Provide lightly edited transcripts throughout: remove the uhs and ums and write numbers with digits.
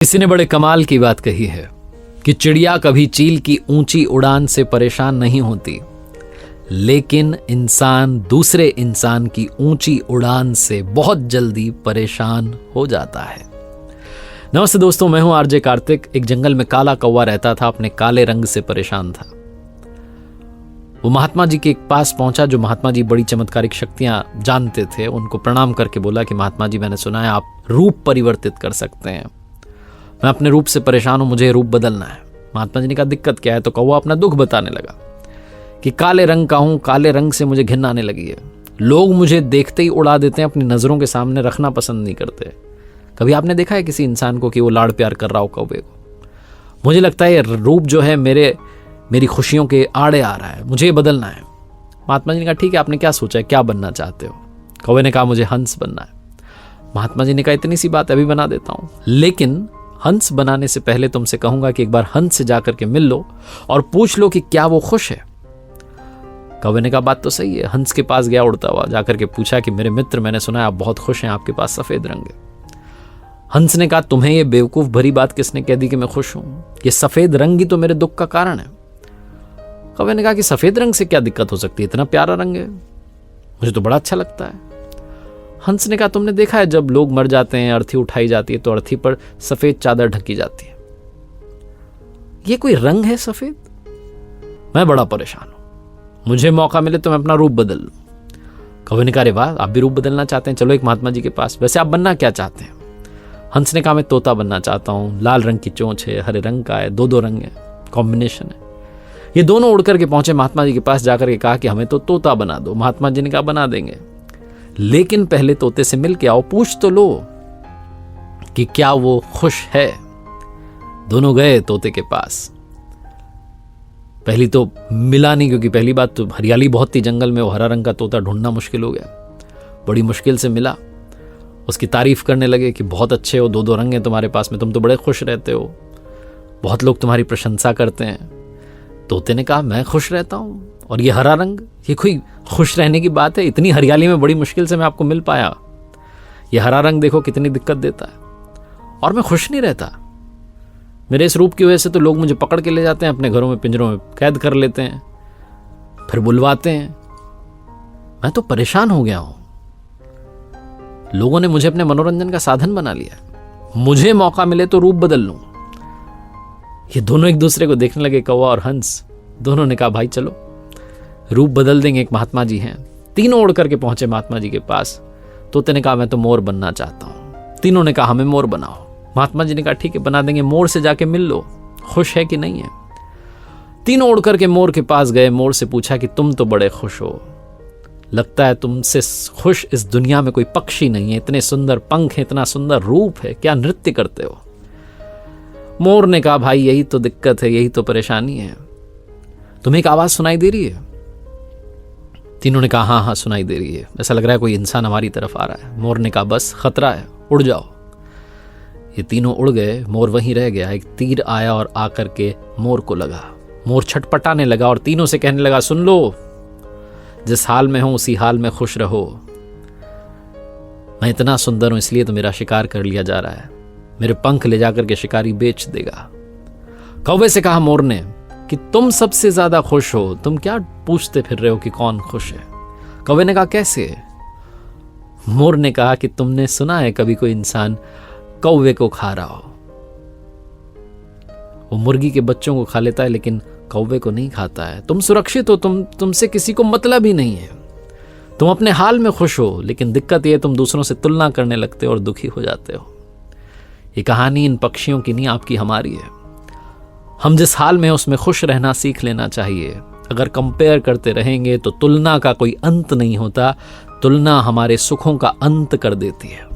किसी ने बड़े कमाल की बात कही है कि चिड़िया कभी चील की ऊंची उड़ान से परेशान नहीं होती, लेकिन इंसान दूसरे इंसान की ऊंची उड़ान से बहुत जल्दी परेशान हो जाता है। नमस्ते दोस्तों, मैं हूं आरजे कार्तिक। एक जंगल में काला कौवा रहता था, अपने काले रंग से परेशान था। वो महात्मा जी के पास पहुंचा, जो महात्मा जी बड़ी चमत्कारिक शक्तियां जानते थे। उनको प्रणाम करके बोला कि महात्मा जी, मैंने सुना है आप रूप परिवर्तित कर सकते हैं। मैं अपने रूप से परेशान हूं, मुझे रूप बदलना है। महात्मा जी ने कहा दिक्कत क्या है? तो कौवा अपना दुख बताने लगा कि काले रंग का हूं, काले रंग से मुझे घिन आने लगी है। लोग मुझे देखते ही उड़ा देते हैं, अपनी नजरों के सामने रखना पसंद नहीं करते। कभी आपने देखा है किसी इंसान को कि वो लाड़ प्यार कर रहा हो कौवे को? मुझे लगता है रूप जो है मेरी खुशियों के आड़े आ रहा है, मुझे ये बदलना है। महात्मा जी ने कहा ठीक है, आपने क्या सोचा है, क्या बनना चाहते हो? कौवे ने कहा मुझे हंस बनना है। महात्मा जी ने कहा इतनी सी बात, अभी बना देता हूं, लेकिन हंस बनाने से पहले तुमसे कहूंगा कि एक बार हंस से जाकर के मिल लो और पूछ लो कि क्या वो खुश है। कौवे ने कहा बात तो सही है। हंस के पास गया उड़ता हुआ, जाकर के पूछा कि मेरे मित्र, मैंने सुना है आप बहुत खुश हैं, आपके पास सफेद रंग है। हंस ने कहा तुम्हें ये बेवकूफ भरी बात किसने कह दी कि मैं खुश हूं? ये सफेद रंग ही तो मेरे दुख का कारण है। कौवे ने कहा कि सफेद रंग से क्या दिक्कत हो सकती है, इतना प्यारा रंग है, मुझे तो बड़ा अच्छा लगता है। हंस ने कहा तुमने देखा है जब लोग मर जाते हैं, अर्थी उठाई जाती है तो अर्थी पर सफेद चादर ढकी जाती है। ये कोई रंग है सफेद? मैं बड़ा परेशान हूं, मुझे मौका मिले तो मैं अपना रूप बदल लूं। कौवे ने कहा अरे वाह, आप भी रूप बदलना चाहते हैं, चलो एक महात्मा जी के पास। वैसे आप बनना क्या चाहते हैं? हंस ने कहा मैं तोता बनना चाहता हूं, लाल रंग की चोंच है, हरे रंग का है, दो रंग है, कॉम्बिनेशन है। ये दोनों उड़ करके पहुंचे महात्मा जी के पास, जाकर के कहा कि हमें तो तोता बना दो। महात्मा जी ने कहा बना देंगे, लेकिन पहले तोते से मिल के आओ, पूछ तो लो कि क्या वो खुश है। दोनों गए तोते के पास। पहली तो मिला नहीं, क्योंकि पहली बात तो हरियाली बहुत थी जंगल में, वो हरा रंग का तोता ढूंढना मुश्किल हो गया। बड़ी मुश्किल से मिला, उसकी तारीफ करने लगे कि बहुत अच्छे हो, दो रंग हैं तुम्हारे पास में, तुम तो बड़े खुश रहते हो, बहुत लोग तुम्हारी प्रशंसा करते हैं। तोते ने कहा मैं खुश रहता हूं, और ये हरा रंग, ये कोई खुश रहने की बात है? इतनी हरियाली में बड़ी मुश्किल से मैं आपको मिल पाया, ये हरा रंग देखो कितनी दिक्कत देता है, और मैं खुश नहीं रहता। मेरे इस रूप की वजह से तो लोग मुझे पकड़ के ले जाते हैं, अपने घरों में पिंजरों में कैद कर लेते हैं, फिर बुलवाते हैं। मैं तो परेशान हो गया हूं, लोगों ने मुझे अपने मनोरंजन का साधन बना लिया। मुझे मौका मिले तो रूप बदल लूं। ये दोनों एक दूसरे को देखने लगे, कौवा और हंस। दोनों ने कहा भाई चलो रूप बदल देंगे, एक महात्मा जी हैं। तीनों उड़ करके पहुंचे महात्मा जी के पास। तोते ने कहा मैं तो मोर बनना चाहता हूं। तीनों ने कहा हमें मोर बनाओ। महात्मा जी ने कहा ठीक है बना देंगे, मोर से जाके मिल लो, खुश है कि नहीं है। तीनों उड़ करके मोर के पास गए। मोर से पूछा कि तुम तो बड़े खुश हो, लगता है तुमसे खुश इस दुनिया में कोई पक्षी नहीं है, इतने सुंदर पंख है, इतना सुंदर रूप है, क्या नृत्य करते हो? मोर ने कहा भाई यही तो दिक्कत है, यही तो परेशानी है। तुम्हें एक आवाज सुनाई दे रही है? तीनों ने कहा हाँ हाँ सुनाई दे रही है, ऐसा लग रहा है कोई इंसान हमारी तरफ आ रहा है। मोर ने कहा बस खतरा है, उड़ जाओ। ये तीनों उड़ गए, मोर वहीं रह गया। एक तीर आया और आकर के मोर को लगा। मोर छटपटाने लगा और तीनों से कहने लगा सुन लो, जिस हाल में हूं उसी हाल में खुश रहो। मैं इतना सुंदर हूं इसलिए तो मेरा शिकार कर लिया जा रहा है, मेरे पंख ले जाकर के शिकारी बेच देगा। कौवे से कहा मोर ने कि तुम सबसे ज्यादा खुश हो, तुम क्या पूछते फिर रहे हो कि कौन खुश है? कौवे ने कहा कैसे? मोर ने कहा कि तुमने सुना है कभी कोई इंसान कौवे को खा रहा हो? वो मुर्गी के बच्चों को खा लेता है, लेकिन कौवे को नहीं खाता है। तुम सुरक्षित हो, तुमसे किसी को मतलब ही नहीं है, तुम अपने हाल में खुश हो, लेकिन दिक्कत यह तुम दूसरों से तुलना करने लगते हो और दुखी हो जाते हो। ये कहानी इन पक्षियों की नहीं, आपकी हमारी है। हम जिस हाल में उसमें खुश रहना सीख लेना चाहिए। अगर कंपेयर करते रहेंगे तो तुलना का कोई अंत नहीं होता, तुलना हमारे सुखों का अंत कर देती है।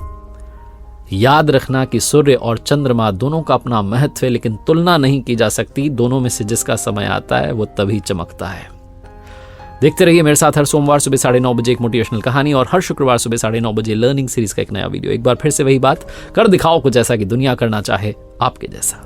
याद रखना कि सूर्य और चंद्रमा दोनों का अपना महत्व है, लेकिन तुलना नहीं की जा सकती। दोनों में से जिसका समय आता है वो तभी चमकता है। देखते रहिए मेरे साथ हर सोमवार सुबह 9:30 बजे एक मोटिवेशनल कहानी, और हर शुक्रवार सुबह 9:30 बजे लर्निंग सीरीज का एक नया वीडियो। एक बार फिर से वही बात कर दिखाओ कुछ ऐसा कि दुनिया करना चाहे आपके जैसा।